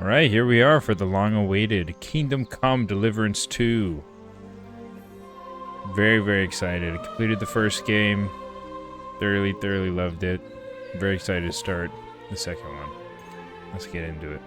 Alright, here we are for the long-awaited Kingdom Come Deliverance 2. Very, very excited. I completed the first game. Thoroughly loved it. Very excited to start the second one. Let's get into it.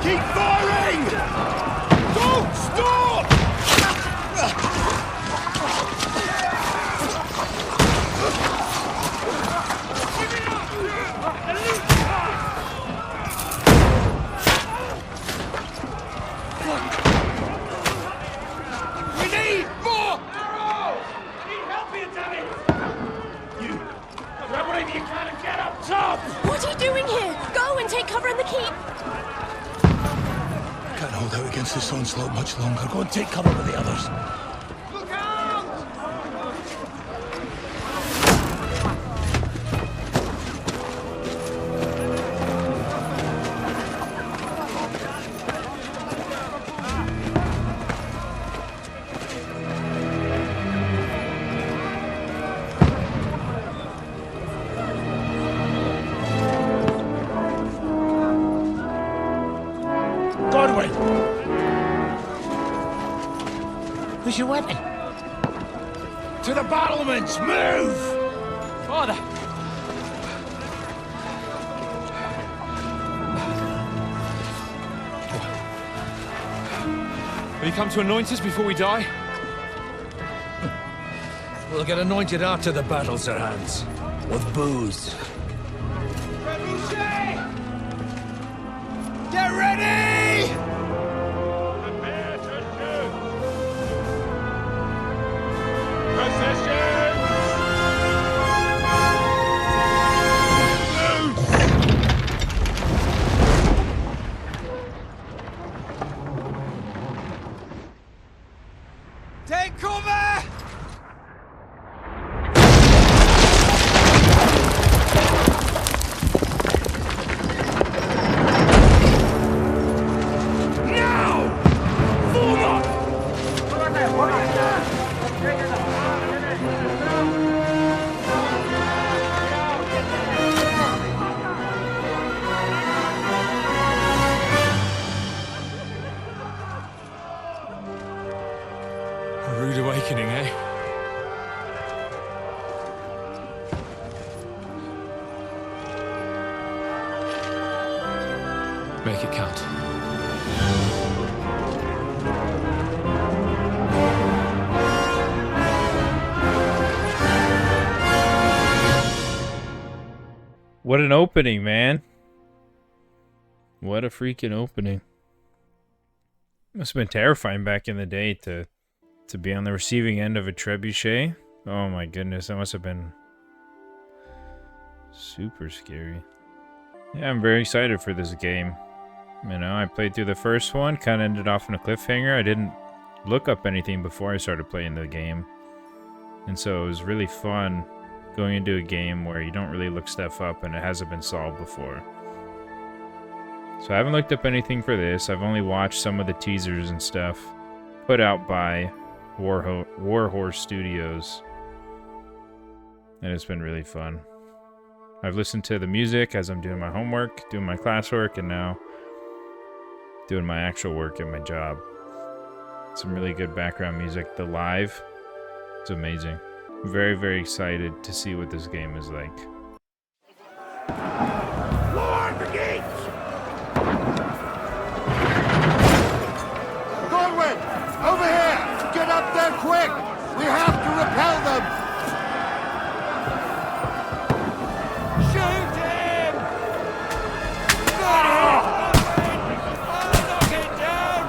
Keep firing! Don't stop! We need more arrows! I need help here, damn it! You grab whatever you can and get up top! What are you doing here? Go and take cover in the keep! Can't hold out against this onslaught much longer. Go and take cover with the others. Look out! Godwin! Where's your weapon? To the battlements! Move! Father! Will you come to anoint us before we die? We'll get anointed after the battles are hands. With booze. Get ready! Prepare to shoot! Position! Take cover! A rude awakening, eh? Make it count. What an opening, man. What a freaking opening. Must have been terrifying back in the day to be on the receiving end of a trebuchet. Oh my goodness, that must have been super scary. Yeah, I'm very excited for this game. You know, I played through the first one, kind of ended off in a cliffhanger. I didn't look up anything before I started playing the game. And so it was really fun going into a game where you don't really look stuff up and it hasn't been solved before. So I haven't looked up anything for this. I've only watched some of the teasers and stuff put out by Warhorse Studios. And it's been really fun. I've listened to the music as I'm doing my homework, doing my classwork, and now doing my actual work at my job. Some really good background music. The live, it's amazing. Very, very excited to see what this game is like. Lord, the gates! Godwin! Over here! Get up there quick! We have to repel them! Shoot him! Knock it down!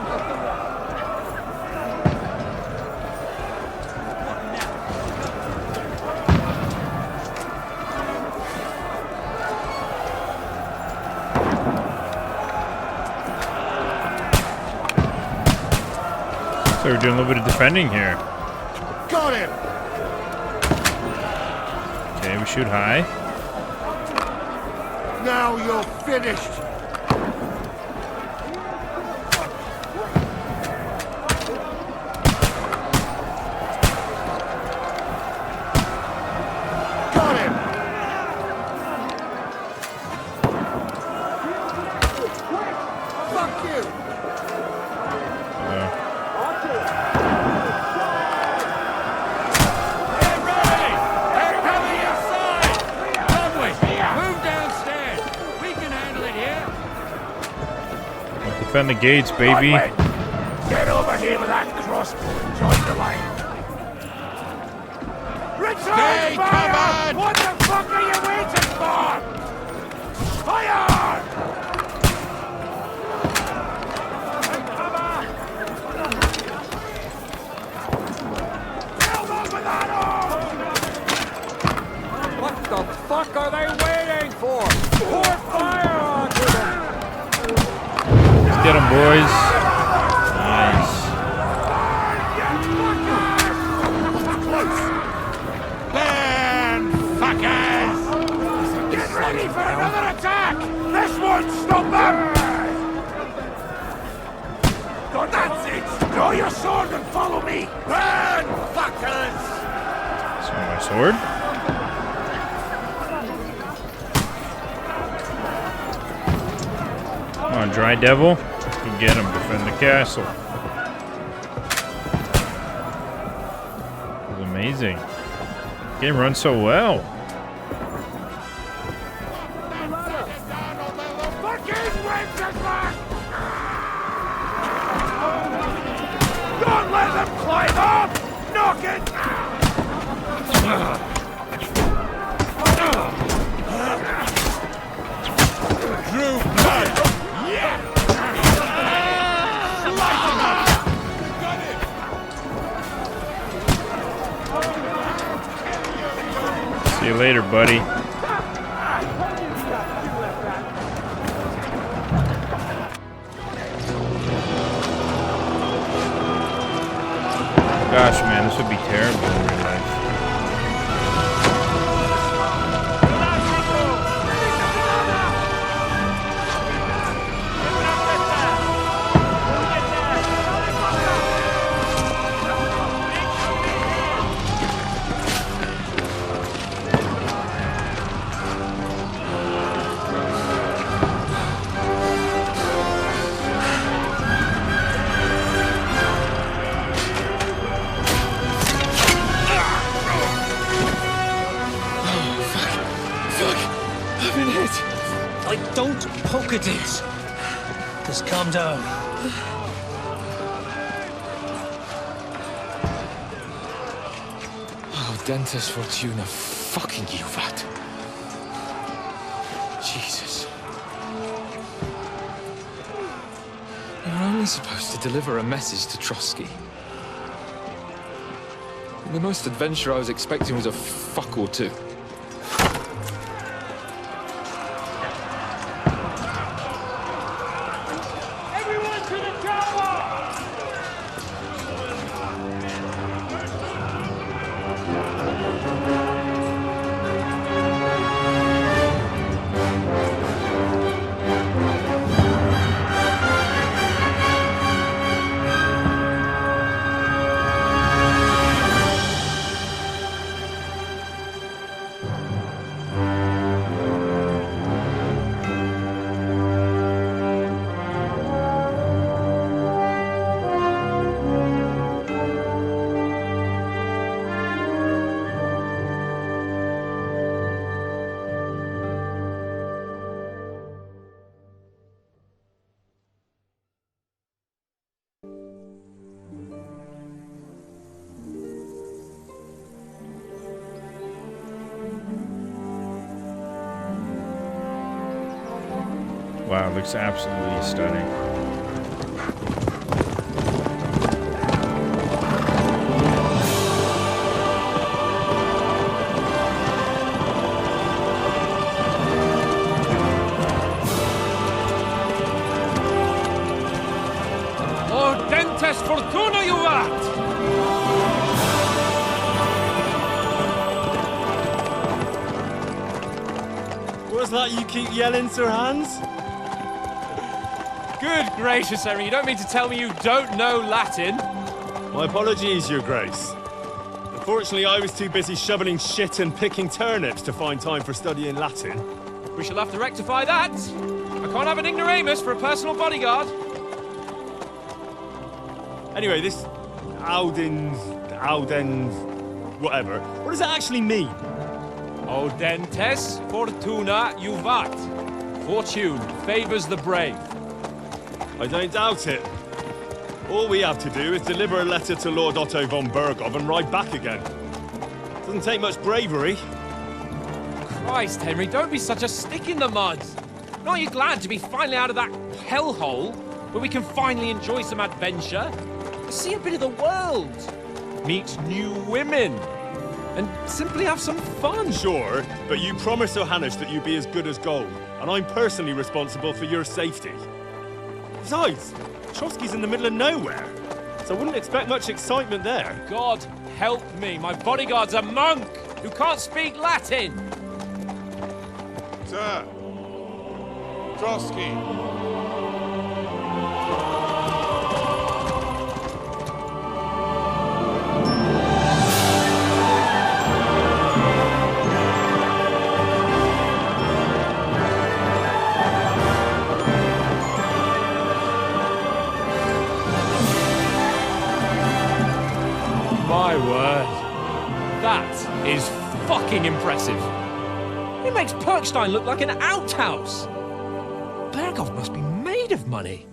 So we're doing a little bit of defending here. Got him! Okay, we shoot high. Now you're finished! Got him! Fuck you! Defend the gates, baby. Get over here with that crossbow and join the line. Return fire! What the fuck are you waiting for? Fire! Held on with that arm! What the fuck are they waiting for? Pour fire onto them! Get them, boys. Nice. Burn, fuckers! Get ready for another attack! This won't stop them! That's it! Draw your sword and follow me! Burn, fuckers! So my sword. Come on, Dry Devil. You can get him. Defend the castle. It was amazing. Game runs so well. Don't let them climb up! Knock it! Drew blood! Yeah! See you later, buddy. Gosh, man, this would be terrible in real life. Don't poke at it. Just calm down. Oh, Dentes Fortuna, fucking you, that. Jesus. You're only supposed to deliver a message to Trotsky. And the most adventure I was expecting was a fuck or two. Wow, it looks absolutely stunning. Ordentes fortuna juvat! What's that you keep yelling, Sir Hans? Good gracious, Henry, you don't mean to tell me you don't know Latin? My apologies, Your Grace. Unfortunately, I was too busy shoveling shit and picking turnips to find time for studying Latin. We shall have to rectify that. I can't have an ignoramus for a personal bodyguard. Anyway, this Audens, whatever. What does that actually mean? Audentes fortuna juvat. Fortune favors the brave. I don't doubt it. All we have to do is deliver a letter to Lord Otto von Bergov and ride back again. Doesn't take much bravery. Christ, Henry, don't be such a stick in the mud. Aren't you glad to be finally out of that hellhole where we can finally enjoy some adventure? See a bit of the world, meet new women, and simply have some fun. Sure, but you promised Johannes that you'd be as good as gold, and I'm personally responsible for your safety. Besides, Trotsky's in the middle of nowhere, so I wouldn't expect much excitement there. God help me, my bodyguard's a monk who can't speak Latin. Sir. Trotsky. My word. That is fucking impressive. It makes Perkstein look like an outhouse. Bergov must be made of money.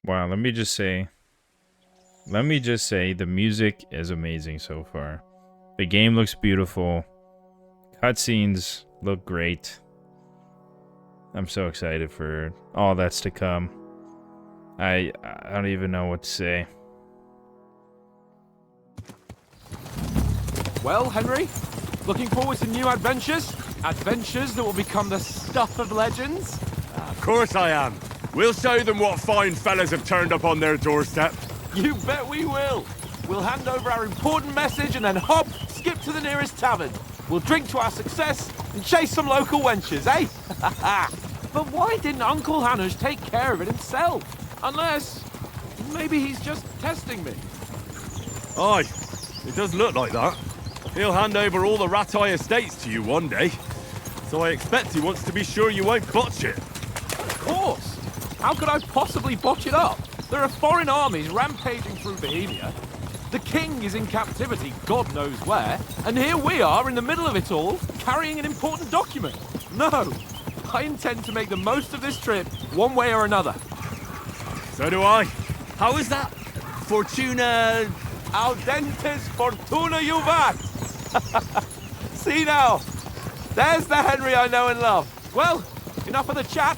Wow, let me just say the music is amazing so far. The game looks beautiful. Cutscenes look great. I'm so excited for all that's to come. I don't even know what to say. Well, Henry, looking forward to new adventures? Adventures that will become the stuff of legends? Of course I am. We'll show them what fine fellas have turned up on their doorstep. You bet we will. We'll hand over our important message and then hop, skip to the nearest tavern. We'll drink to our success and chase some local wenches, eh? But why didn't Uncle Hanush take care of it himself? Unless, maybe he's just testing me. Aye, it does look like that. He'll hand over all the Ratai estates to you one day. So I expect he wants to be sure you won't botch it. Of course. How could I possibly botch it up? There are foreign armies rampaging through Bohemia. The king is in captivity, God knows where. And here we are in the middle of it all, carrying an important document. No, I intend to make the most of this trip, one way or another. So do I. How is that? Fortuna... Audentes fortuna juvat! See now, there's the Henry I know and love. Well, enough of the chat.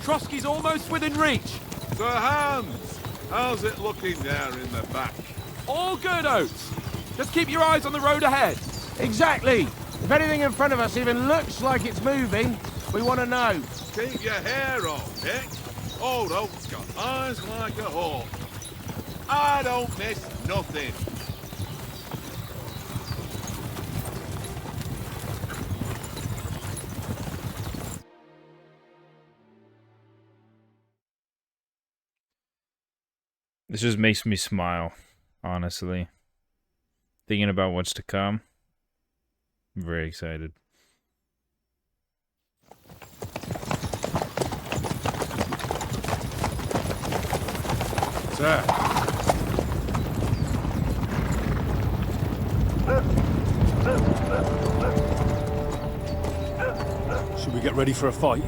Trotsky's almost within reach. Sir Hans, how's it looking there in the back? All good, Oates. Just keep your eyes on the road ahead. Exactly. If anything in front of us even looks like it's moving, we want to know. Keep your hair on, Dick. Old Oak's got eyes like a hawk. I don't miss nothing. This just makes me smile, honestly. Thinking about what's to come. I'm very excited. Sir. Should we get ready for a fight?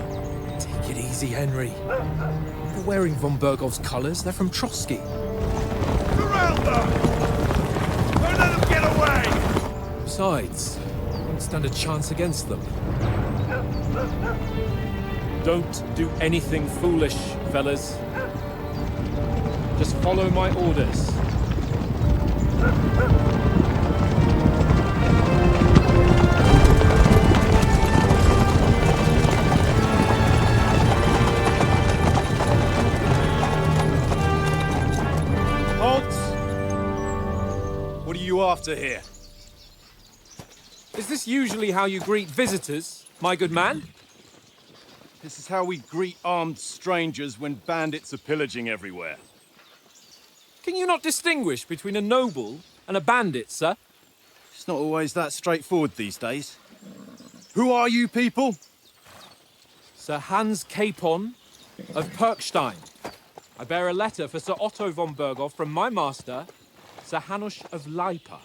Take it easy, Henry. They're wearing von Bergov's colours. They're from Trotsky. Surround them! Don't let them get away! Besides, we won't stand a chance against them. Don't do anything foolish, fellas. Just follow my orders. Halt! What are you after here? Is this usually how you greet visitors, my good man? This is how we greet armed strangers when bandits are pillaging everywhere. Can you not distinguish between a noble and a bandit, sir? It's not always that straightforward these days. Who are you people? Sir Hans Capon of Perkstein. I bear a letter for Sir Otto von Berghoff from my master, Sir Hanush of Lipa.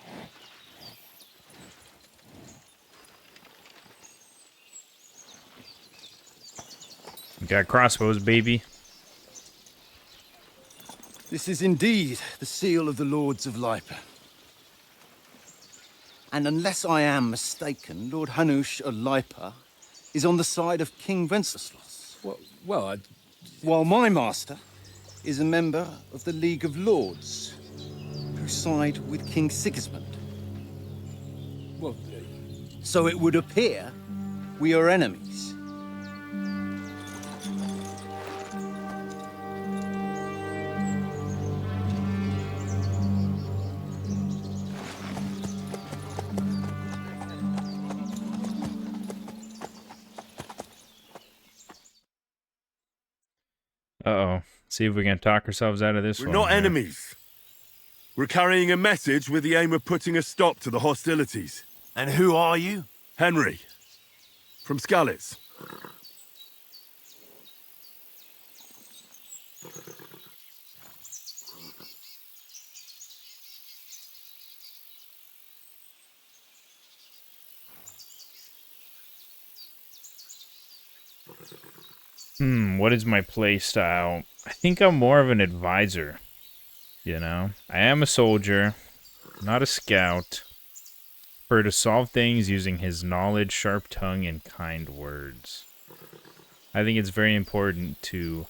You got crossbows, baby. This is indeed the seal of the Lords of Lipa. And unless I am mistaken, Lord Hanush of Lipa is on the side of King Wenceslas. While my master is a member of the League of Lords, who side with King Sigismund. So it would appear we are enemies. Uh-oh. See if we can talk ourselves out of this We're one. not here. enemies. We're carrying a message with the aim of putting a stop to the hostilities. And who are you? Henry, from Skalitz. What is my play style? I think I'm more of an advisor. You know? I am a soldier, not a scout. For to solve things using his knowledge, sharp tongue, and kind words. I think it's very important to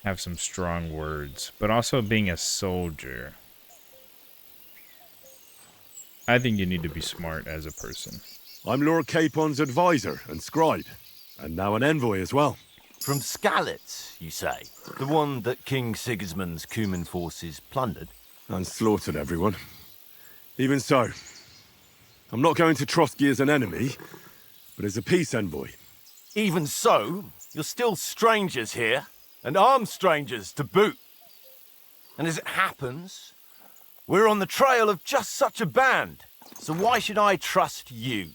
have some strong words, but also being a soldier. I think you need to be smart as a person. I'm Lord Capon's advisor and scribe, and now an envoy as well. From Skalitz, you say? The one that King Sigismund's Cuman forces plundered? And slaughtered everyone. Even so, I'm not going to Trotsky as an enemy, but as a peace envoy. Even so, you're still strangers here, and armed strangers to boot. And as it happens, we're on the trail of just such a band, so why should I trust you?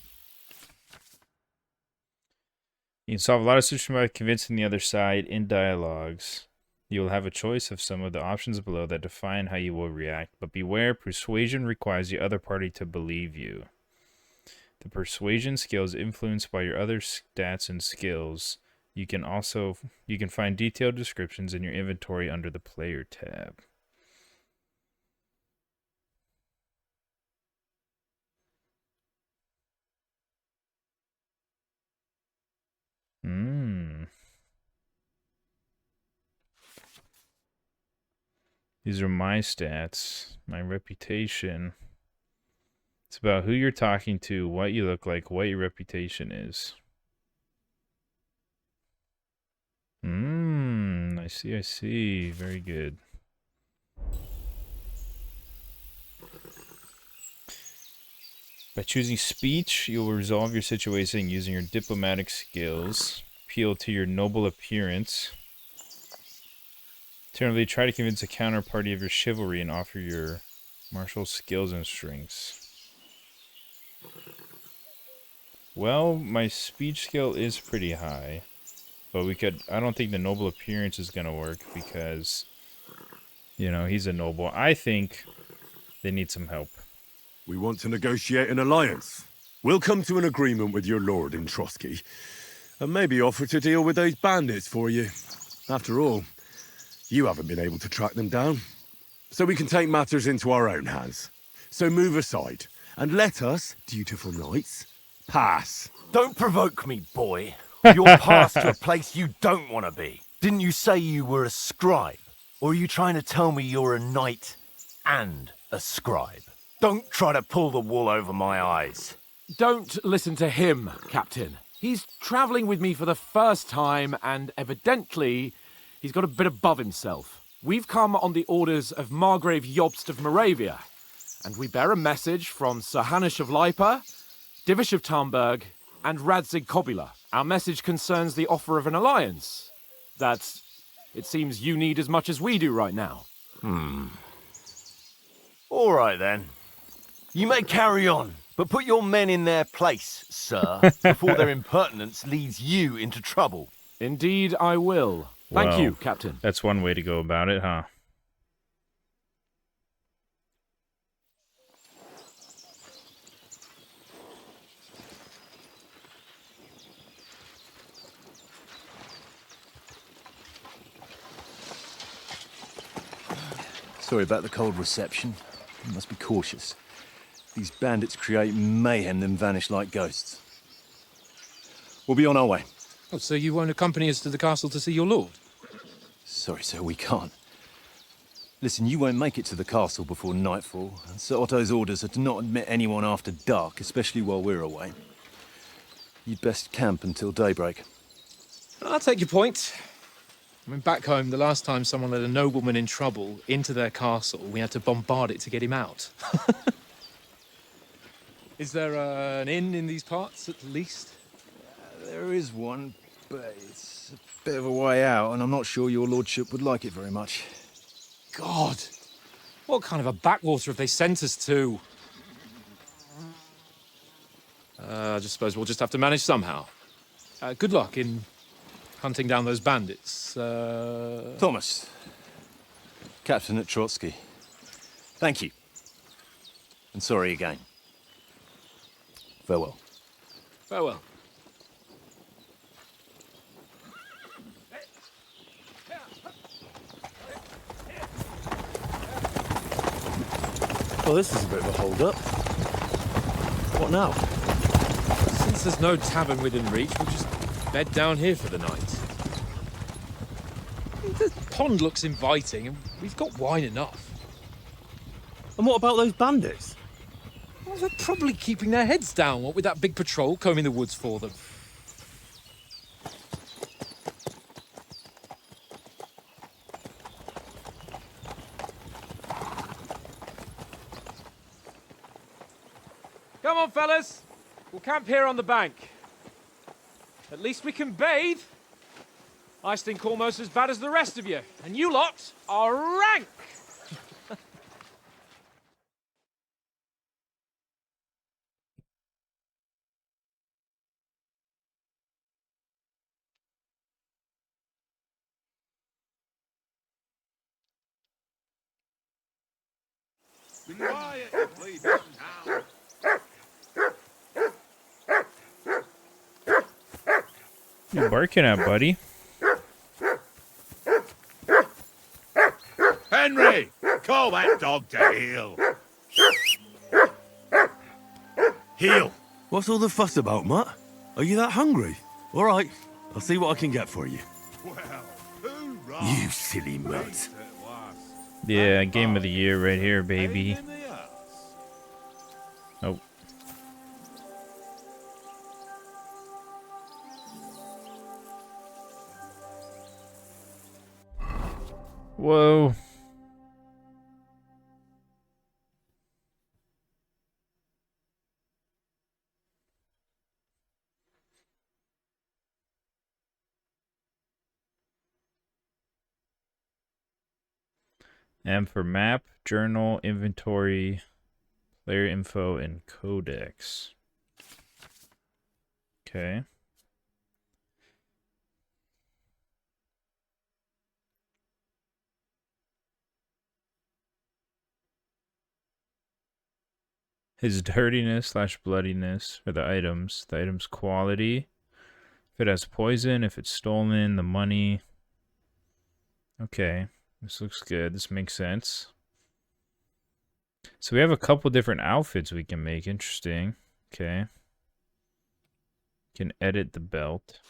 You can solve a lot of situations by convincing the other side in dialogues. You will have a choice of some of the options below that define how you will react, but beware, persuasion requires the other party to believe you. The persuasion skill is influenced by your other stats and skills. You can find detailed descriptions in your inventory under the player tab. These are my stats, my reputation. It's about who you're talking to, what you look like, what your reputation is. I see. Very good. By choosing speech, you will resolve your situation using your diplomatic skills. Appeal to your noble appearance. Alternatively, try to convince a counterparty of your chivalry and offer your martial skills and strengths. Well, my speech skill is pretty high. But I don't think the noble appearance is going to work because, you know, he's a noble. I think they need some help. We want to negotiate an alliance. We'll come to an agreement with your lord in Trotsky, and maybe offer to deal with those bandits for you. After all, you haven't been able to track them down. So we can take matters into our own hands. So move aside, and let us, dutiful knights, Pass. Don't provoke me, boy. You're passed to a place you don't want to be. Didn't you say you were a scribe? Or are you trying to tell me you're a knight and a scribe? Don't try to pull the wool over my eyes. Don't listen to him, Captain. He's travelling with me for the first time, and evidently, he's got a bit above himself. We've come on the orders of Margrave Jobst of Moravia, and we bear a message from Sir Hanush of Lipa, Divish of Tarnberg, and Radzig Kobula. Our message concerns the offer of an alliance that it seems you need as much as we do right now. All right, then. You may carry on, but put your men in their place, sir, before their impertinence leads you into trouble. Indeed, I will. Thank Well, you, Captain. That's one way to go about it, huh? Sorry about the cold reception. You must be cautious. These bandits create mayhem, then vanish like ghosts. We'll be on our way. Oh, so you won't accompany us to the castle to see your lord? Sorry, sir, we can't. Listen, you won't make it to the castle before nightfall, and Sir Otto's orders are to not admit anyone after dark, especially while we're away. You'd best camp until daybreak. I'll take your point. I mean, back home, the last time someone let a nobleman in trouble into their castle, we had to bombard it to get him out. Is there an inn in these parts, at least? There is one, but it's a bit of a way out, and I'm not sure your lordship would like it very much. God! What kind of a backwater have they sent us to? I just suppose we'll just have to manage somehow. Good luck in hunting down those bandits. Thomas, Captain at Trotsky. Thank you. And sorry again. Farewell. Farewell. Well, this is a bit of a hold-up. What now? Since there's no tavern within reach, we'll just bed down here for the night. The pond looks inviting, and we've got wine enough. And what about those bandits? Well, they're probably keeping their heads down, what with that big patrol combing the woods for them. Come on, fellas. We'll camp here on the bank. At least we can bathe. I stink almost as bad as the rest of you, and you lot are rank. Quiet, please, now. You barking at, buddy? Henry, call that dog to heel. Heel! What's all the fuss about, Mutt? Are you that hungry? All right, I'll see what I can get for you. Well, hoorah. You silly mutt. Yeah, game of the year right here, baby. Oh. Whoa. M for map, journal, inventory, player info, and codex. Okay. His dirtiness / bloodiness for the items quality. If it has poison, if it's stolen, the money. Okay. This looks good. This makes sense. So we have a couple different outfits we can make. Interesting. Okay. Can edit the belt.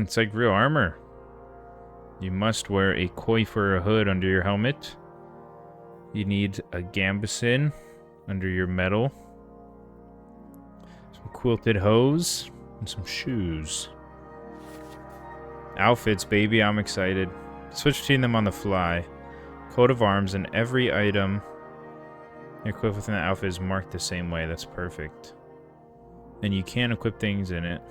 It's like real armor. You must wear a coif or a hood under your helmet. You need a gambeson under your metal. Some quilted hose and some shoes. Outfits, baby, I'm excited. Switch between them on the fly. Coat of arms and every item equipped within the outfit is marked the same way. That's perfect. And you can equip things in it.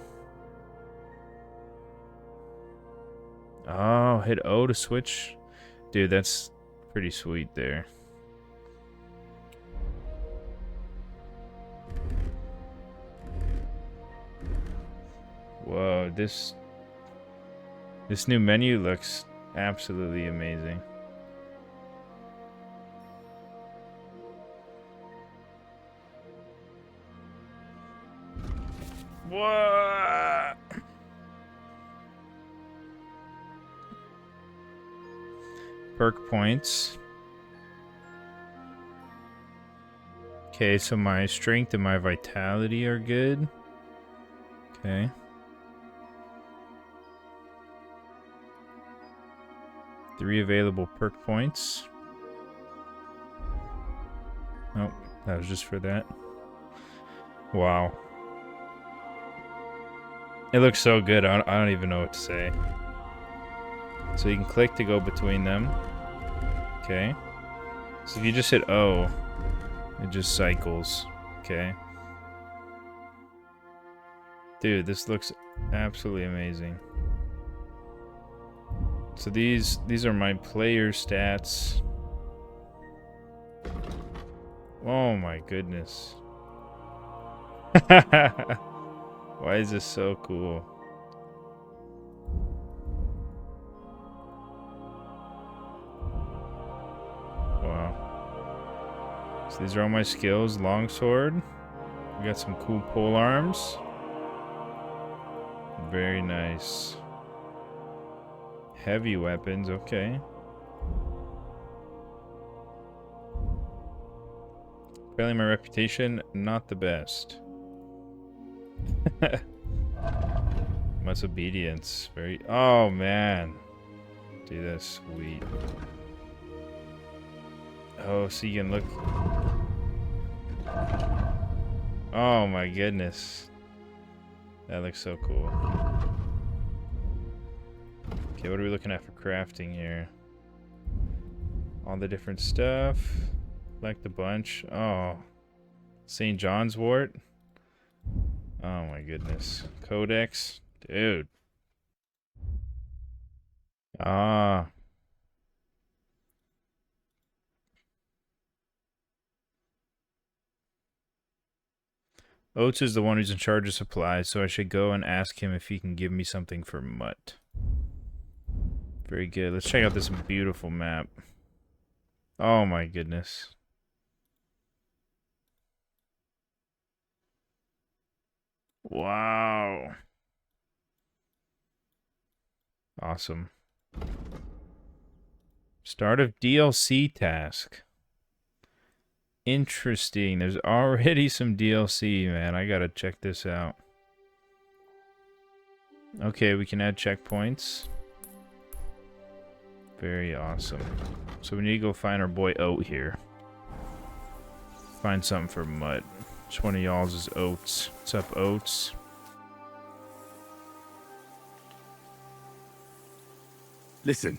Oh, hit O to switch. Dude, that's pretty sweet there. Whoa, this new menu looks absolutely amazing. What? Perk points. Okay, so my strength and my vitality are good. Okay. Three available perk points. Oh, that was just for that. Wow. It looks so good, I don't even know what to say. So you can click to go between them. Okay. So if you just hit O, it just cycles. Okay. Dude, this looks absolutely amazing. So these are my player stats. Oh my goodness. Why is this so cool? Wow. So these are all my skills. Longsword. We got some cool pole arms. Very nice. Heavy weapons, okay. Apparently my reputation, not the best. Much obedience. Very... Oh, man. Dude, that's sweet. Oh, so you can look... Oh, my goodness. That looks so cool. Okay, what are we looking at for crafting here? All the different stuff. Collect a bunch. Oh. St. John's wort. Oh my goodness. Codex. Dude. Ah. Oates is the one who's in charge of supplies, so I should go and ask him if he can give me something for Mutt. Very good. Let's check out this beautiful map. Oh my goodness. Wow. Awesome. Start of DLC task. Interesting. There's already some DLC, man. I gotta check this out. Okay, we can add checkpoints. Very awesome. So we need to go find our boy Oat here. Find something for Mutt. Which one of y'all's is Oats? What's up, Oats? Listen,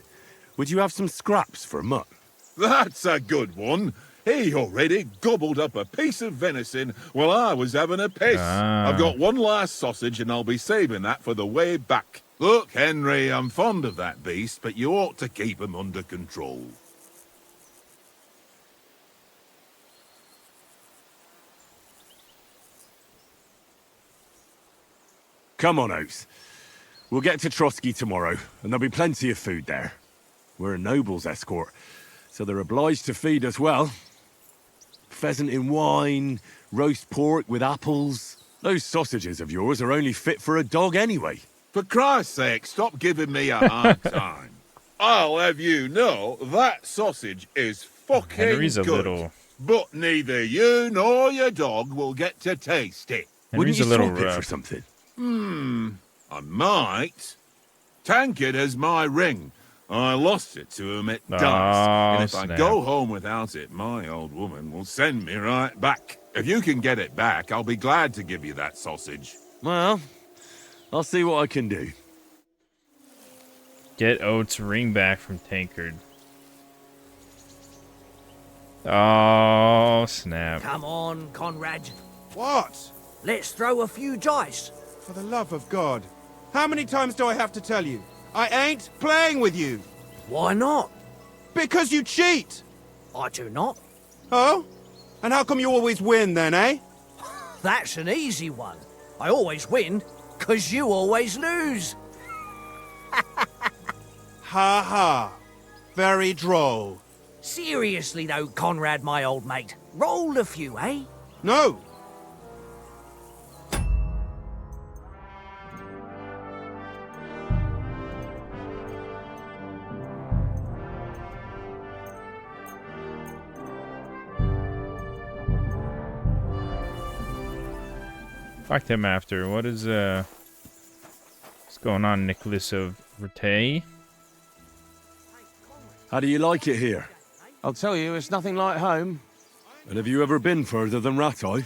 would you have some scraps for Mutt? That's a good one. He already gobbled up a piece of venison while I was having a piss. I've got one last sausage and I'll be saving that for the way back. Look, Henry, I'm fond of that beast, but you ought to keep him under control. Come on, Oates. We'll get to Trotsky tomorrow, and there'll be plenty of food there. We're a noble's escort, so they're obliged to feed us well. Pheasant in wine, roast pork with apples. Those sausages of yours are only fit for a dog anyway. For Christ's sake, stop giving me a hard time. I'll have you know that sausage is fucking Henry's a good. little... But neither you nor your dog will get to taste it. Wouldn't Henry's you a little swap it for rough. something? I might. Tankard has my ring. I lost it to him at dice. And if I snap. go home without it, my old woman will send me right back. If you can get it back, I'll be glad to give you that sausage. Well, I'll see what I can do. Get Oates' ring back from Tankard. Oh, snap. Come on, Conrad. What? Let's throw a few dice. For the love of God. How many times do I have to tell you? I ain't playing with you. Why not? Because you cheat. I do not. Oh? And how come you always win then, eh? That's an easy one. I always win, 'cause you always lose. Ha ha. Very droll. Seriously though, Conrad, my old mate. Roll a few, eh? No. Fuck him after. What is, what's going on, Nicholas of Rete? How do you like it here? I'll tell you, it's nothing like home. And have you ever been further than Rattay?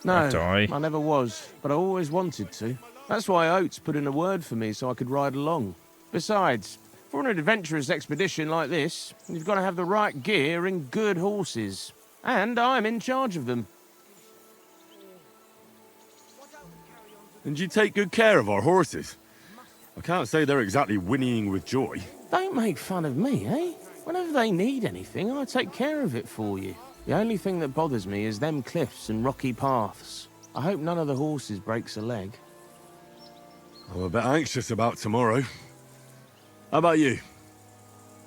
No, Rattay. I never was, but I always wanted to. That's why Oates put in a word for me so I could ride along. Besides, for an adventurous expedition like this, you've got to have the right gear and good horses. And I'm in charge of them. And you take good care of our horses. I can't say they're exactly whinnying with joy. Don't make fun of me, eh? Whenever they need anything, I take care of it for you. The only thing that bothers me is them cliffs and rocky paths. I hope none of the horses breaks a leg. I'm a bit anxious about tomorrow. How about you?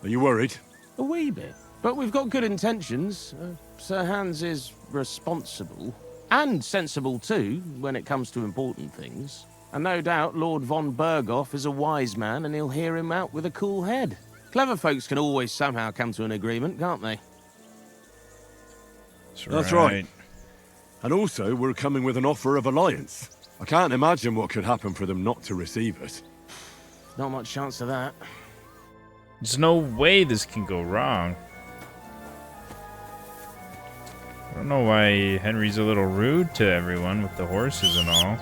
Are you worried? A wee bit. But we've got good intentions. Sir Hans is responsible. And sensible too, when it comes to important things. And no doubt Lord von Berghoff is a wise man and he'll hear him out with a cool head. Clever folks can always somehow come to an agreement, can't they? That's right. And also, we're coming with an offer of alliance. I can't imagine what could happen for them not to receive us. Not much chance of that. There's no way this can go wrong. I don't know why Henry's a little rude to everyone with the horses and all.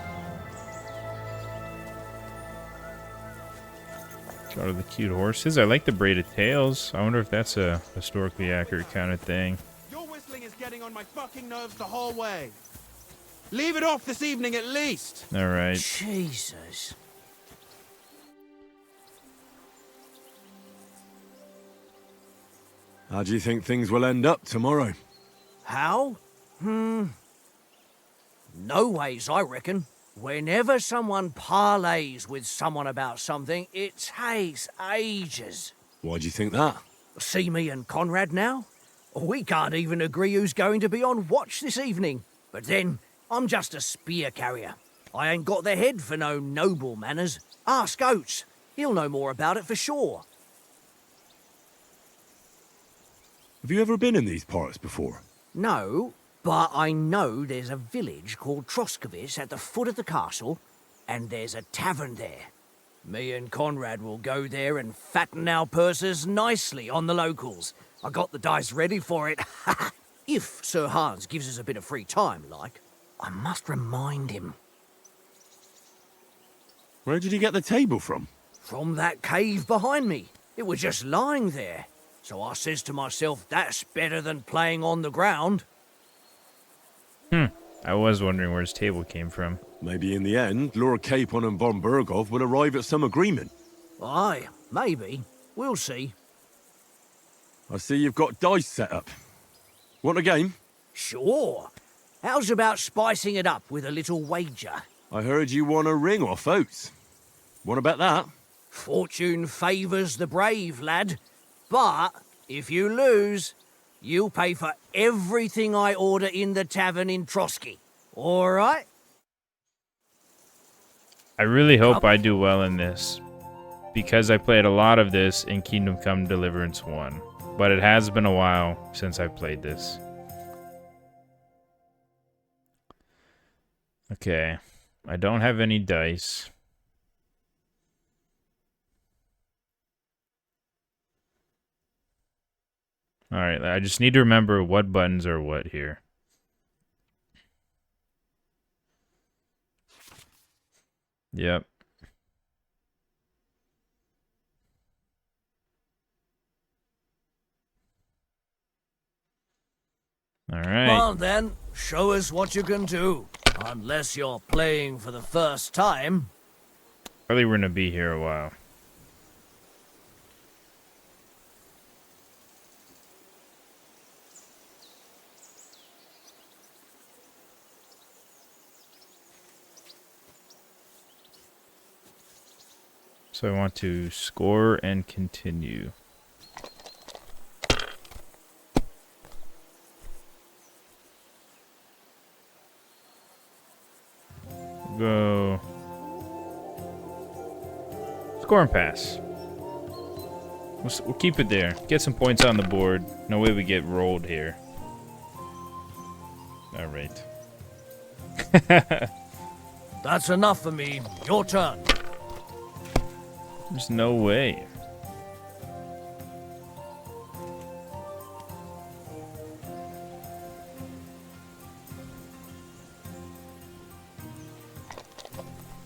Got all the cute horses. I like the braided tails. I wonder if that's a historically accurate kind of thing. Your whistling is getting on my fucking nerves the whole way. Leave it off this evening at least. All right. Jesus. How do you think things will end up tomorrow? How? No ways, I reckon. Whenever someone parleys with someone about something, it takes ages. Why do you think that? See me and Conrad now? We can't even agree who's going to be on watch this evening. But then, I'm just a spear carrier. I ain't got the head for no noble manners. Ask Oates. He'll know more about it for sure. Have you ever been in these parts before? No, but I know there's a village called Troskovic at the foot of the castle, and there's a tavern there. Me and Conrad will go there and fatten our purses nicely on the locals. I got the dice ready for it. If Sir Hans gives us a bit of free time, like. I must remind him. Where did you get the table from? From that cave behind me. It was just lying there. So I says to myself, that's better than playing on the ground. I was wondering where his table came from. Maybe in the end, Lord Capon and von Berghoff will arrive at some agreement. Aye, maybe. We'll see. I see you've got dice set up. Want a game? Sure. How's about spicing it up with a little wager? I heard you won a ring off Oates. Want to bet that? Fortune favours the brave, lad. But If you lose, you'll pay for everything I order in the tavern in Trotsky. All right? I really hope I do well in this, because I played a lot of this in Kingdom Come Deliverance 1, but it has been a while since I played this. Okay, I don't have any dice. Alright, I just need to remember what buttons are what here. Yep. Alright. Come on then, show us what you can do. Unless you're playing for the first time. Probably we're gonna be here a while. So I want to score and continue. Go. Score and pass. We'll keep it there. Get some points on the board. No way we get rolled here. Alright. That's enough for me. Your turn. There's no way.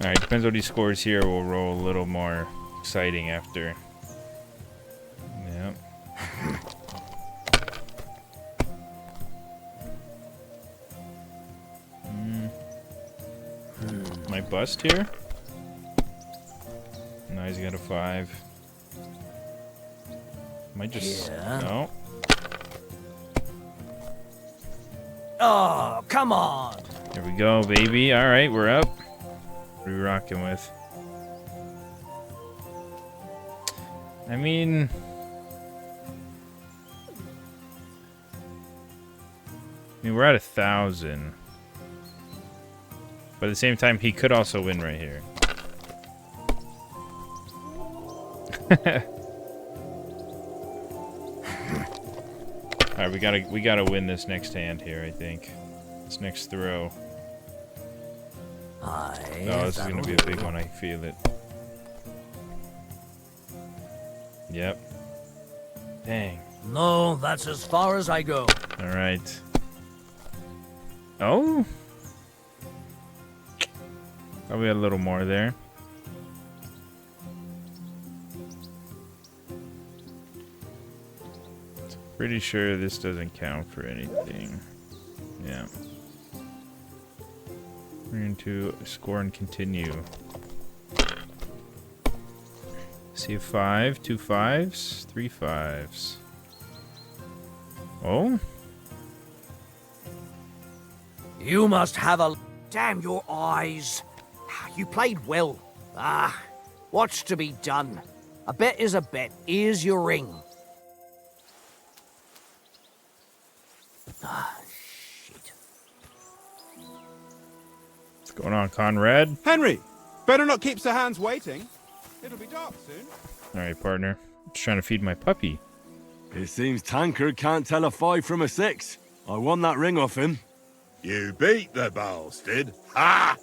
Alright, depends what he scores here. We'll roll a little more exciting after. Yep. My bust here? No, he's got a 5. Might just... Yeah. No. Oh, come on. There we go, baby. Alright, we're up. What are we rocking with? I mean... we're at 1,000. But at the same time, he could also win right here. Alright, we gotta win this next hand here, I think. This next throw. Oh, this is gonna be a big one, I feel it. Yep. Dang. No, that's as far as I go. Alright. Oh? Probably a little more there. Pretty sure this doesn't count for anything. Yeah. We're going to score and continue. See a 5, 2 5s, 3 5s. Oh? You must have a... Damn your eyes. You played well. Ah, what's to be done? A bet is a bet. Here's your ring. Ah, shit. What's going on, Conrad? Henry, better not keep Sir Hans waiting. It'll be dark soon. Alright, partner. Just trying to feed my puppy. It seems Tankard can't tell a 5 from a 6. I won that ring off him. You beat the bastard. Ha!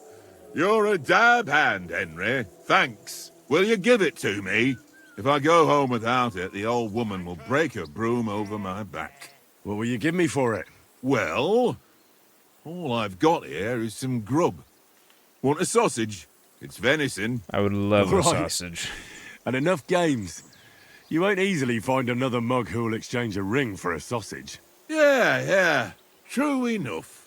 You're a dab hand, Henry. Thanks. Will you give it to me? If I go home without it, the old woman will break her broom over my back. What will you give me for it? Well, all I've got here is some grub. Want a sausage? It's venison. I would love a Right. sausage. And enough games. You won't easily find another mug who'll exchange a ring for a sausage. Yeah. True enough.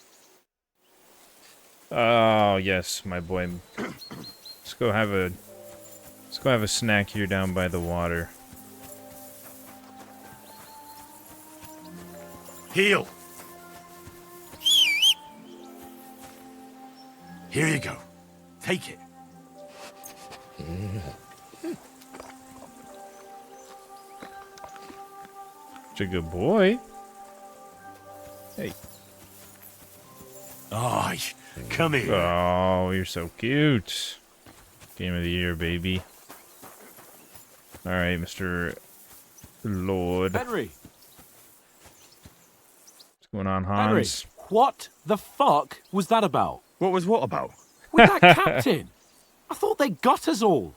Oh yes, my boy. Let's go have a snack here down by the water. Heal. Here you go. Take it. Such a good boy. Hey. Aye, come here. Oh, you're so cute. Game of the year, baby. All right, Mr. Lord. Henry. What's going on, Henry, Hans? what the fuck was that about? What was what about? With that captain? I thought they got us all.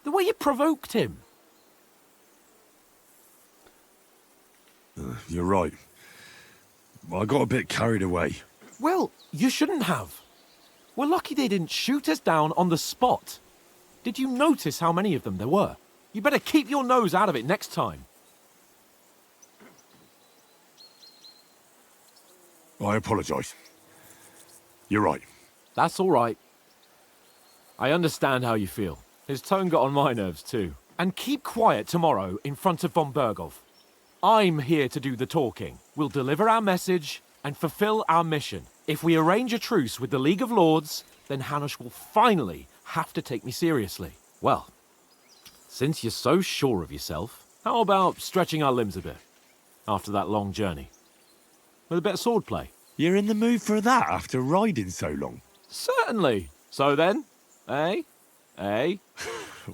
The way you provoked him. You're right. I got a bit carried away. Well, you shouldn't have. We're lucky they didn't shoot us down on the spot. Did you notice how many of them there were? You better keep your nose out of it next time. I apologise. You're right. That's all right. I understand how you feel. His tone got on my nerves too. And keep quiet tomorrow in front of von Berghoff. I'm here to do the talking. We'll deliver our message and fulfill our mission. If we arrange a truce with the League of Lords, then Hanush will finally have to take me seriously. Well, since you're so sure of yourself, how about stretching our limbs a bit after that long journey? With a bit of swordplay. You're in the mood for that after riding so long? Certainly. So then, eh? Eh?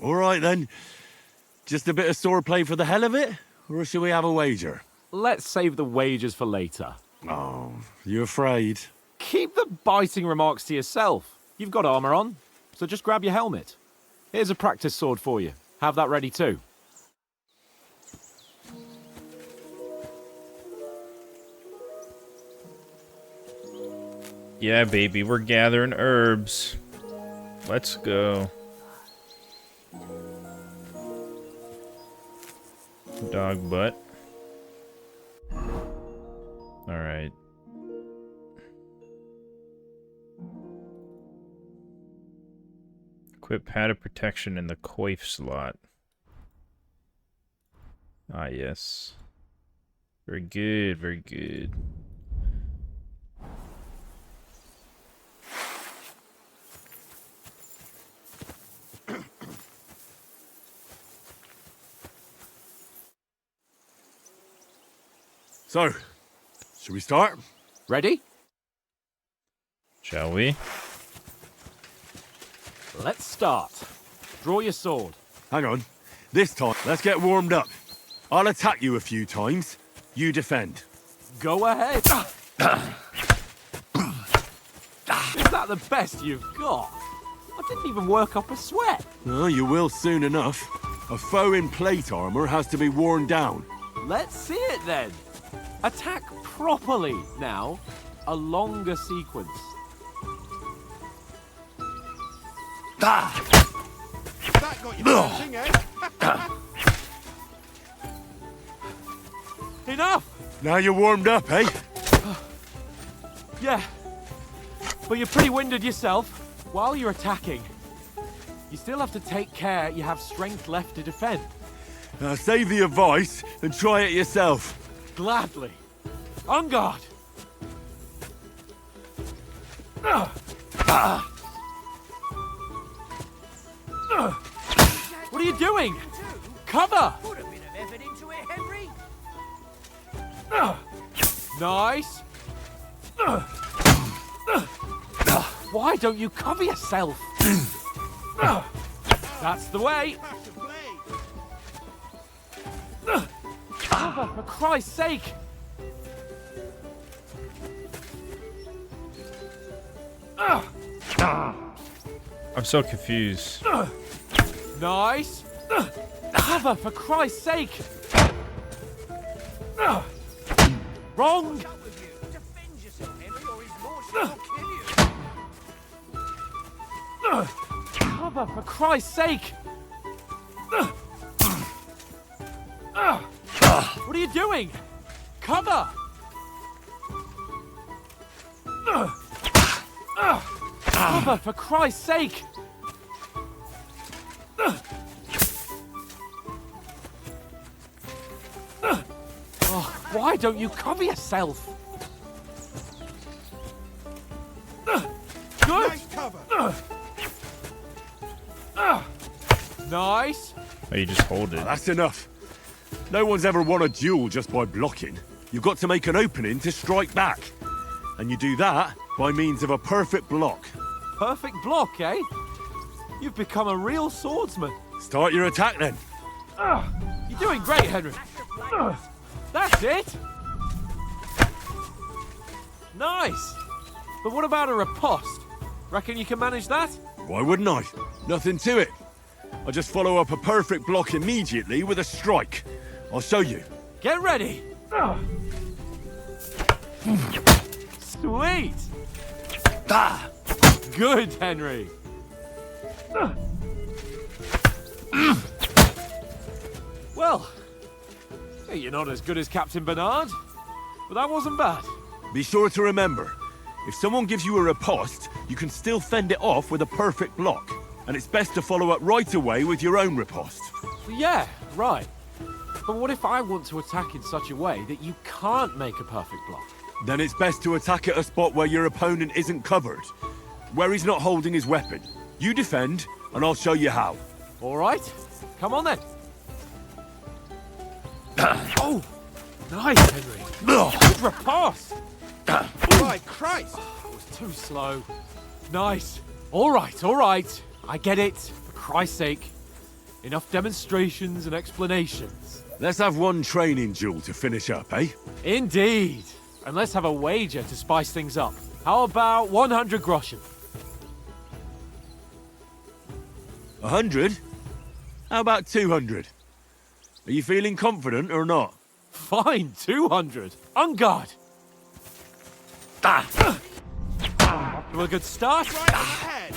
All right then. Just a bit of swordplay for the hell of it? Or shall we have a wager? Let's save the wagers for later. Oh, you afraid? Keep the biting remarks to yourself. You've got armor on, so just grab your helmet. Here's a practice sword for you. Have that ready too. Yeah, baby, we're gathering herbs. Let's go. Dog butt. Alright. Equip pad of protection in the coif slot. Ah, yes. Very good, very good. So, should we start? Ready? Shall we? Let's start. Draw your sword. Hang on. This time, let's get warmed up. I'll attack you a few times. You defend. Go ahead. Is that the best you've got? I didn't even work up a sweat. Oh, you will soon enough. A foe in plate armor has to be worn down. Let's see it then. Attack properly now. A longer sequence. That got you dancing, eh? Enough! Now you're warmed up, eh? Yeah. But you're pretty winded yourself. While you're attacking, you still have to take care you have strength left to defend. Now save the advice and try it yourself. Gladly. On guard. What are you doing? Cover! Put a bit of effort into it, Henry. Nice. Why don't you cover yourself? That's the way. Cover, for Christ's sake! I'm so confused. Nice. Cover, for Christ's sake! Wrong! Defend yourself, Henry, or his lordship will kill you. Cover, for Christ's sake! What are you doing? Cover! Cover, for Christ's sake! Oh, why don't you cover yourself? Good! Nice cover. Nice! Oh, you just hold it. That's enough. No one's ever won a duel just by blocking. You've got to make an opening to strike back. And you do that by means of a perfect block. Perfect block, eh? You've become a real swordsman. Start your attack then. You're doing great, Henry. That's it. Nice. But what about a riposte? Reckon you can manage that? Why wouldn't I? Nothing to it. I just follow up a perfect block immediately with a strike. I'll show you. Get ready. Sweet. Good, Henry. Well, you're not as good as Captain Bernard, but that wasn't bad. Be sure to remember, if someone gives you a riposte, you can still fend it off with a perfect block. And it's best to follow up right away with your own riposte. Yeah, right. But what if I want to attack in such a way that you can't make a perfect block? Then it's best to attack at a spot where your opponent isn't covered, where he's not holding his weapon. You defend, and I'll show you how. All right, come on then. Oh, nice, Henry. Good riposte. My Christ! I was too slow. Nice. All right. I get it. For Christ's sake. Enough demonstrations and explanations. Let's have one training duel to finish up, eh? Indeed. And let's have a wager to spice things up. How about 100 groschen? 100? How about 200? Are you feeling confident or not? Fine, 200. On guard. Off to a good start. Right ahead!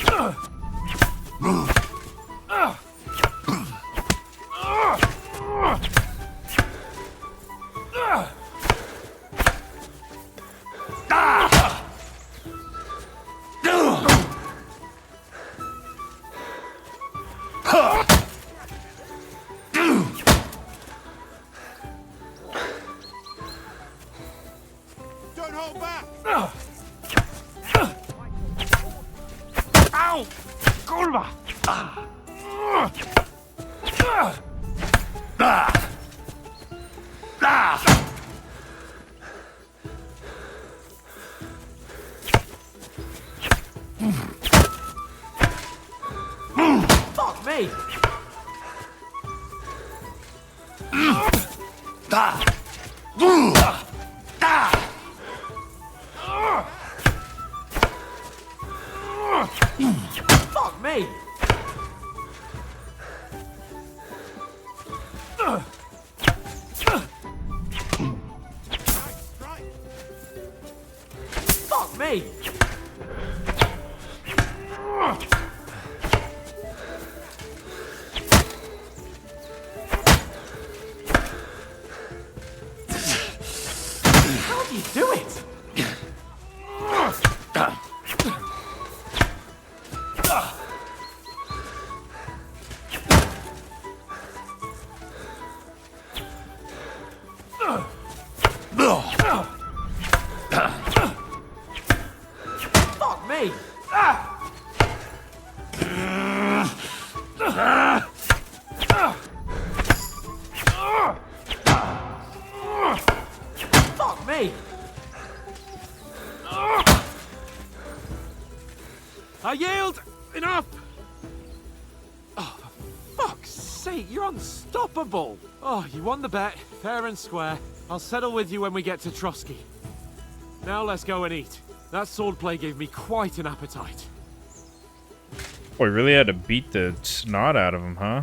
Don't hold back! Ow! Kurwa! Fuck me! Fuck me! Fuck me! How do you do it? Fuck me! Fuck me! I yield! Enough! Oh, for fuck's sake, you're unstoppable! Oh, you won the bet, fair and square. I'll settle with you when we get to Trotsky. Now let's go and eat. That swordplay gave me quite an appetite. Boy, really had to beat the snot out of him, huh?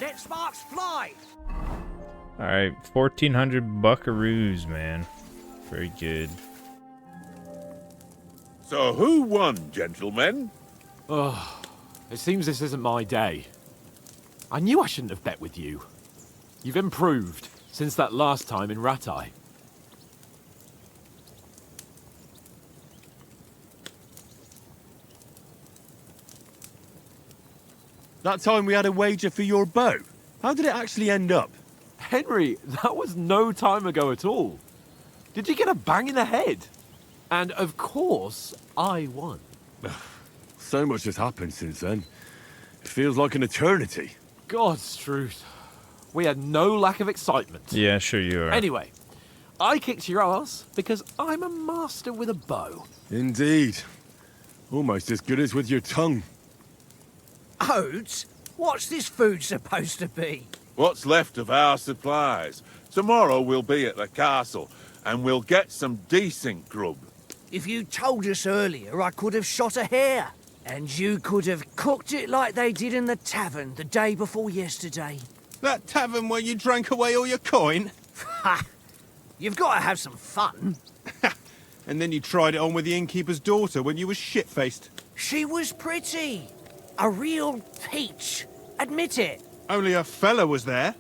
Let sparks fly! Alright, 1,400 buckaroos, man. Very good. So who won, gentlemen? Oh, it seems this isn't my day. I knew I shouldn't have bet with you. You've improved since that last time in Ratai. That time we had a wager for your bow. How did it actually end up? Henry, that was no time ago at all. Did you get a bang in the head? And of course, I won. So much has happened since then. It feels like an eternity. God's truth. We had no lack of excitement. Yeah, sure you are. Anyway, I kicked your ass because I'm a master with a bow. Indeed. Almost as good as with your tongue. Oats? What's this food supposed to be? What's left of our supplies. Tomorrow we'll be at the castle, and we'll get some decent grub. If you told us earlier, I could have shot a hare. And you could have cooked it like they did in the tavern the day before yesterday. That tavern where you drank away all your coin? Ha! You've got to have some fun. And then you tried it on with the innkeeper's daughter when you were shit-faced. She was pretty. A real peach. Admit it. Only a fella was there.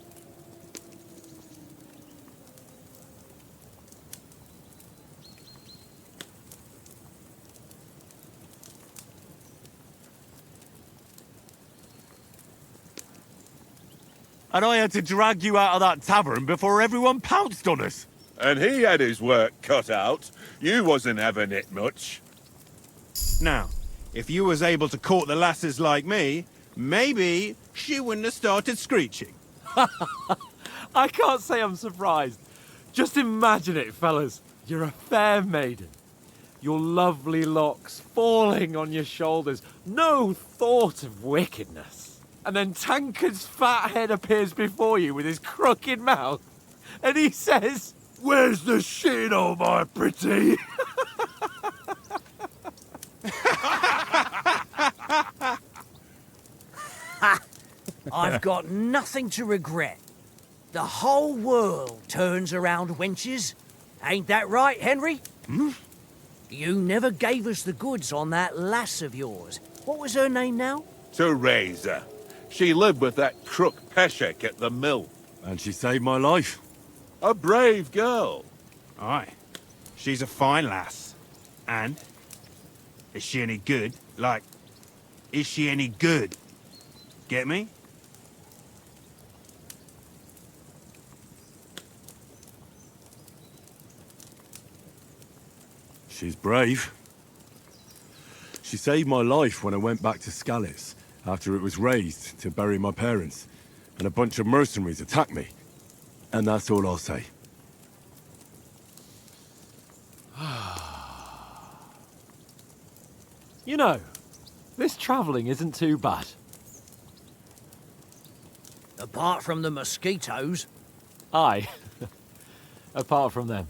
And I had to drag you out of that tavern before everyone pounced on us. And he had his work cut out. You wasn't having it much. Now, if you was able to court the lasses like me, maybe she wouldn't have started screeching. I can't say I'm surprised. Just imagine it, fellas. You're a fair maiden. Your lovely locks falling on your shoulders. No thought of wickedness. And then Tankard's fat head appears before you with his crooked mouth. And he says, "Where's the shit, oh my pretty?" I've got nothing to regret. The whole world turns around wenches. Ain't that right, Henry? You never gave us the goods on that lass of yours. What was her name now? Teresa. She lived with that crook Peshek at the mill. And she saved my life. A brave girl. Aye. She's a fine lass. And? Is she any good? Like, is she any good? Get me? She's brave. She saved my life when I went back to Scalitz after it was razed to bury my parents, and a bunch of mercenaries attacked me. And that's all I'll say. You know, this travelling isn't too bad. Apart from the mosquitoes. Aye. Apart from them.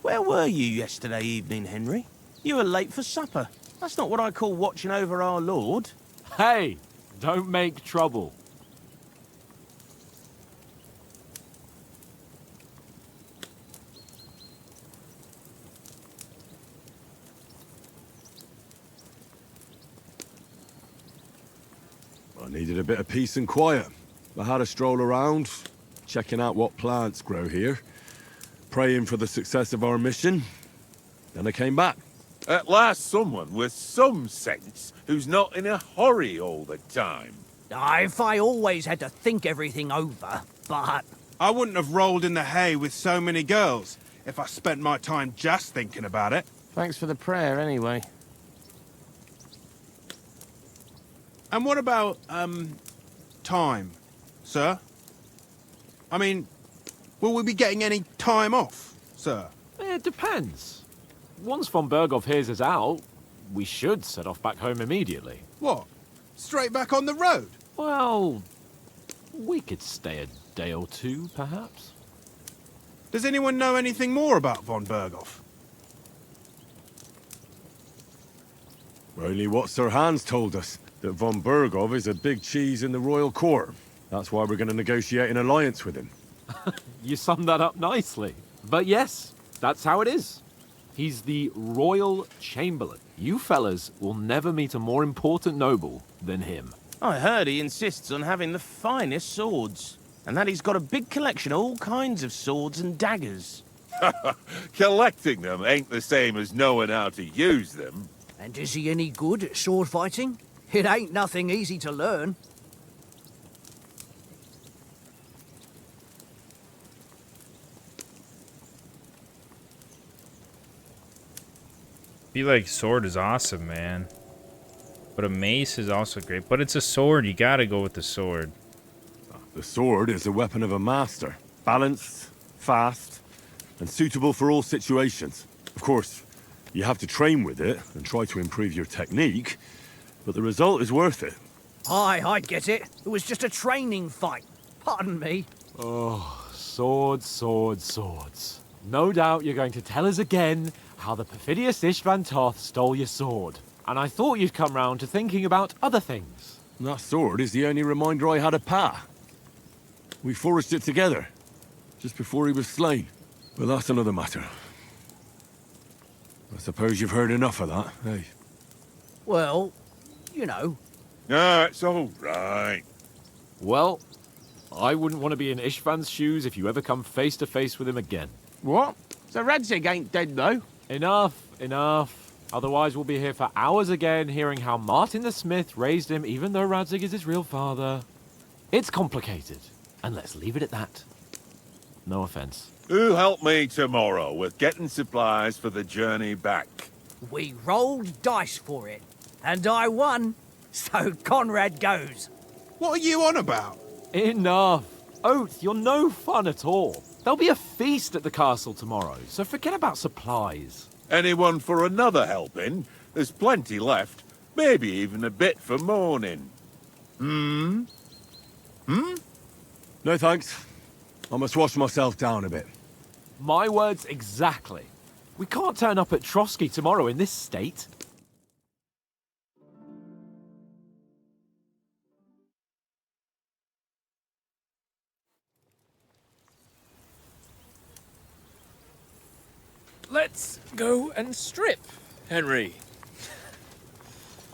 Where were you yesterday evening, Henry? You were late for supper. That's not what I call watching over our lord. Hey, don't make trouble. I needed a bit of peace and quiet. I had a stroll around, checking out what plants grow here, praying for the success of our mission. Then I came back. At last someone with some sense who's not in a hurry all the time. If I always had to think everything over, but... I wouldn't have rolled in the hay with so many girls if I spent my time just thinking about it. Thanks for the prayer, anyway. And what about, time, sir? I mean, will we be getting any time off, sir? It depends. Once von Berghoff hears us out, we should set off back home immediately. What? Straight back on the road? Well, we could stay a day or two, perhaps. Does anyone know anything more about von Berghoff? Only what Sir Hans told us, that von Berghoff is a big cheese in the royal court. That's why we're going to negotiate an alliance with him. You summed that up nicely. But yes, that's how it is. He's the royal chamberlain. You fellas will never meet a more important noble than him. I heard he insists on having the finest swords, and that he's got a big collection of all kinds of swords and daggers. Collecting them ain't the same as knowing how to use them. And is he any good at sword fighting? It ain't nothing easy to learn. feel like sword is awesome, man. But a mace is also great. But it's a sword. You gotta go with the sword. The sword is a weapon of a master. Balanced, fast, and suitable for all situations. Of course, you have to train with it and try to improve your technique, but the result is worth it. Aye, I get it. It was just a training fight. Pardon me. Oh, swords, swords, swords. No doubt you're going to tell us again how the perfidious Ishvan Toth stole your sword. And I thought you'd come round to thinking about other things. That sword is the only reminder I had of Pa. We forged it together, just before he was slain. But that's another matter. I suppose you've heard enough of that, eh? Well, you know. No, it's all right. Well, I wouldn't want to be in Ishvan's shoes if you ever come face to face with him again. What? So Radzig ain't dead, though? Enough, enough. Otherwise we'll be here for hours again hearing how Martin the Smith raised him even though Radzig is his real father. It's complicated, and let's leave it at that. No offense. Who'll help me tomorrow with getting supplies for the journey back? We rolled dice for it, and I won. So Conrad goes. What are you on about? Enough. Oath, you're no fun at all. There'll be a feast at the castle tomorrow, so forget about supplies. Anyone for another helping? There's plenty left. Maybe even a bit for morning. Hmm? No thanks. I must wash myself down a bit. My words exactly. We can't turn up at Trotsky tomorrow in this state. Let's go and strip, Henry.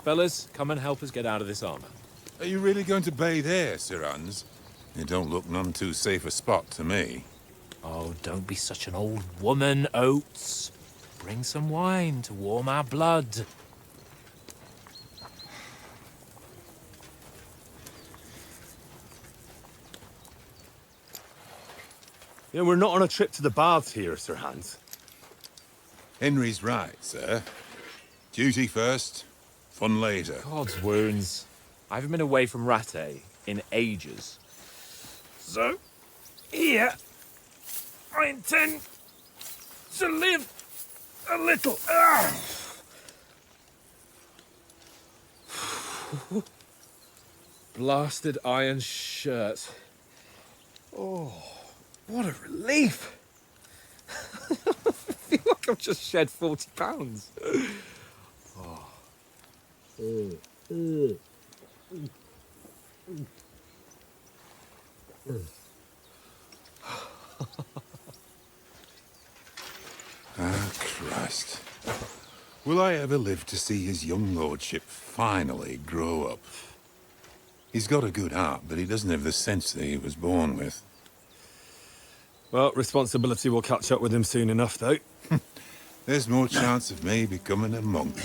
Fellas, come and help us get out of this armor. Are you really going to bathe here, Sir Hans? It don't look none too safe a spot to me. Oh, don't be such an old woman, Oates. Bring some wine to warm our blood. Yeah, we're not on a trip to the baths here, Sir Hans. Henry's right, sir. Duty first, fun later. God's wounds. I haven't been away from Rattay in ages. So, here, I intend to live a little. Blasted iron shirt. Oh, what a relief. I feel like I've just shed 40 pounds. Ah, Christ. Will I ever live to see his young lordship finally grow up? He's got a good heart, but he doesn't have the sense that he was born with. Well, responsibility will catch up with him soon enough, though. There's more chance of me becoming a monk.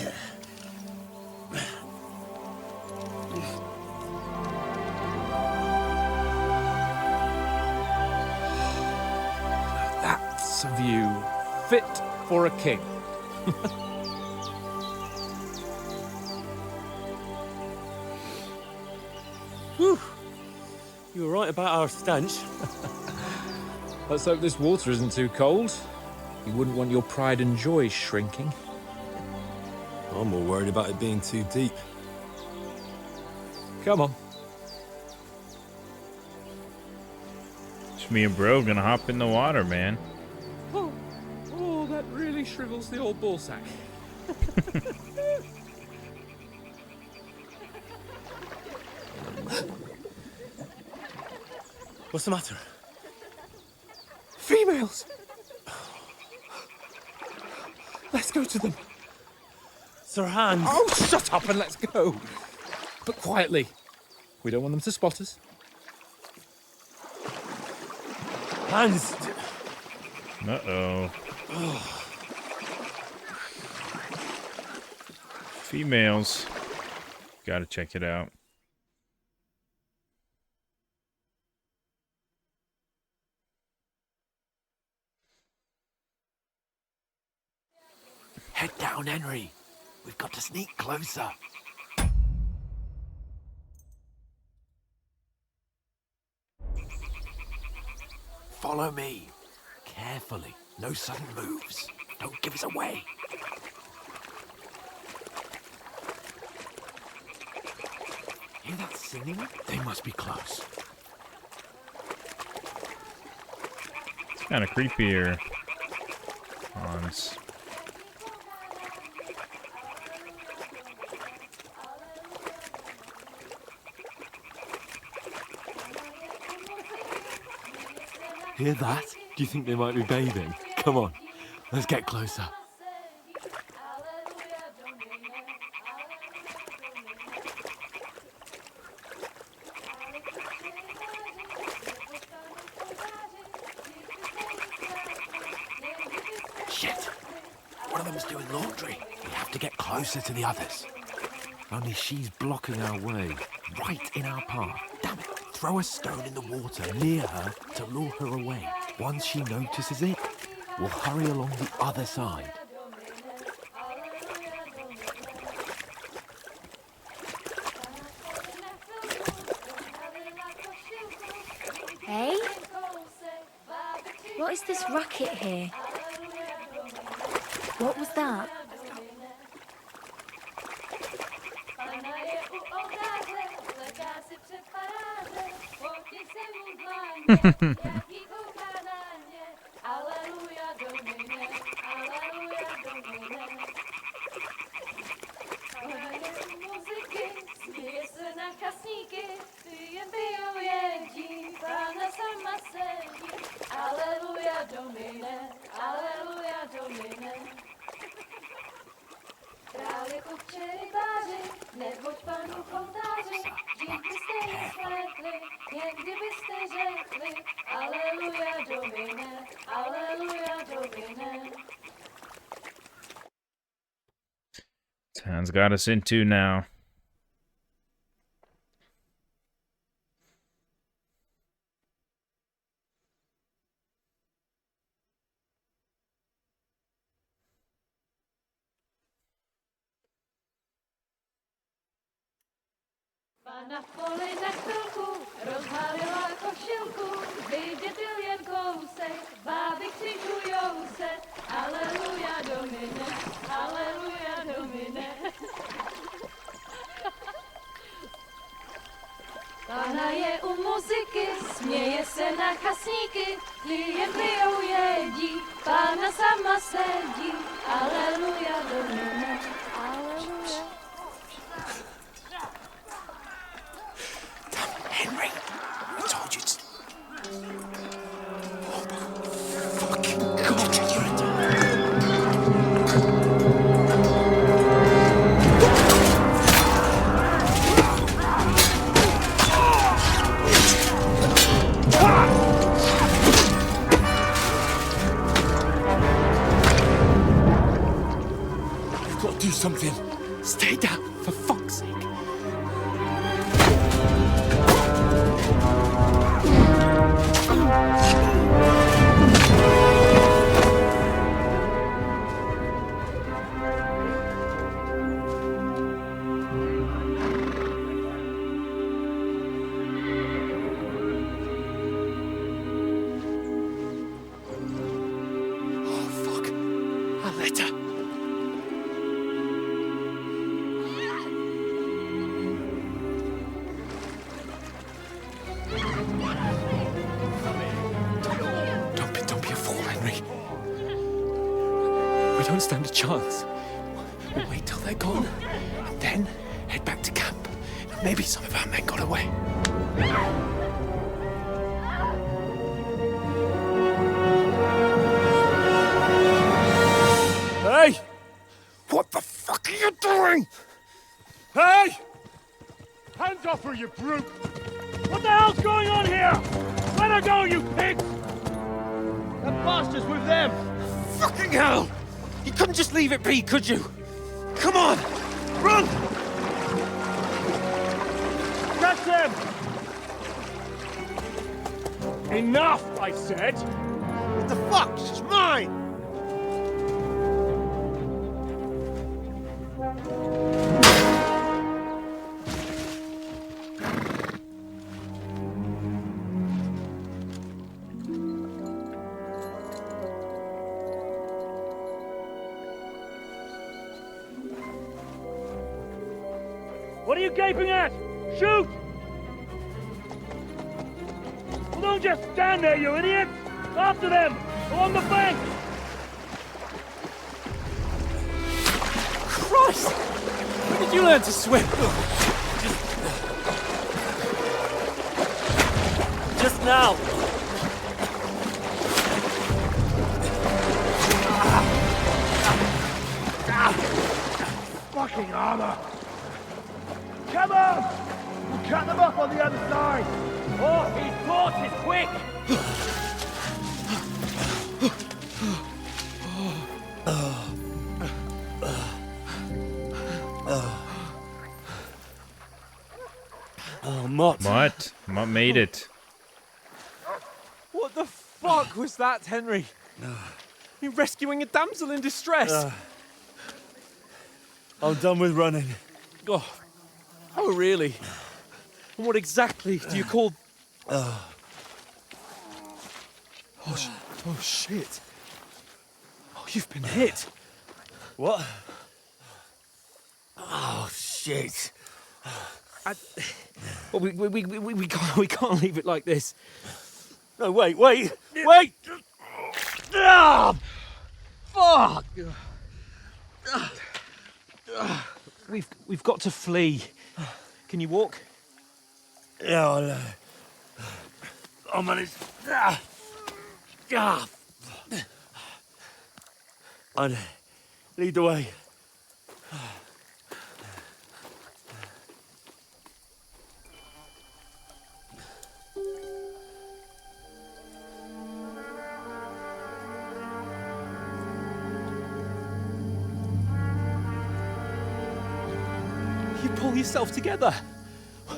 That's a view fit for a king. Whew. You were right about our stench. Let's hope this water isn't too cold. You wouldn't want your pride and joy shrinking. I'm more worried about it being too deep. Come on. It's me and bro gonna hop in the water, man. Oh, that really shrivels the old ball sack. What's the matter? Females! Let's go to them. Sir Hans! Oh, shut up and let's go. But quietly. We don't want them to spot us. Hans! Uh-oh. Females. Gotta check it out. Head down, Henry. We've got to sneak closer. Follow me. Carefully. No sudden moves. Don't give us away. Hear that singing? They must be close. It's kind of creepier. Hans. Hear that? Do you think they might be bathing? Come on, let's get closer. Shit! One of them's doing laundry. We have to get closer to the others. Only she's blocking our way, right in our path. Damn it! Throw a stone in the water near her to lure her away. Once she notices it, we'll hurry along the other side. Hey? What is this racket here? What was that? Hans got us into now. Na poli na chvilku rozhalila košilku, vidět jen kousek, báby křičujou se, aleluja domine, aleluja domine. Pána je u muziky, směje se na chasníky, jen pijou jedí, pána sama sedí, aleluja domine, aleluja. Henry, I told you to... Oh, fucking God, you're a... You've got to do something. Stay down, for fuck's sake. Don't stand a chance. We'll wait till they're gone, and then head back to camp. Maybe some of our men got away. Hey! What the fuck are you doing? Hey! Hands off her, you brute! What the hell's going on here? Let her go, you pigs! That bastard's with them! Fucking hell! You couldn't just leave it be, could you? Come on! Run! Catch them! Enough, I said! What the fuck? She's mine! you gaping at? Shoot! Well, don't just stand there, you idiots! After them! Along the bank! Christ! When did you learn to swim? Just now! Fucking armor! Come on! We'll cut them up on the other side! Oh, his torch is quick! Oh, Mott. Mott made it. What the fuck was that, Henry? You rescuing a damsel in distress? I'm done with running. Oh, really? And what exactly do you call... Oh, shit. Oh, you've been hit. What? Oh, shit. Well, we can't leave it like this. No, wait! Ah! Fuck! We've got to flee. Can you walk? Yeah, I'll manage. I'd lead the way. You pull yourself together.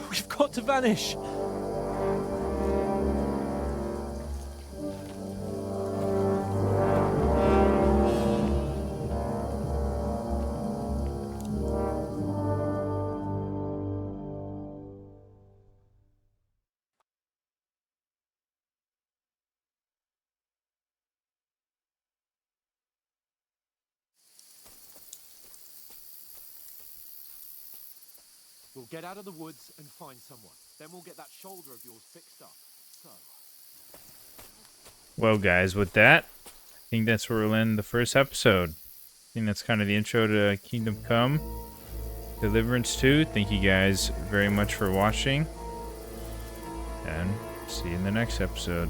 We've got to vanish. We'll get out of the woods and find someone. Then we'll get that shoulder of yours fixed up. So... Well, guys, with that, I think that's where we'll end the first episode. I think that's kind of the intro to Kingdom Come Deliverance 2. Thank you guys very much for watching. And see you in the next episode.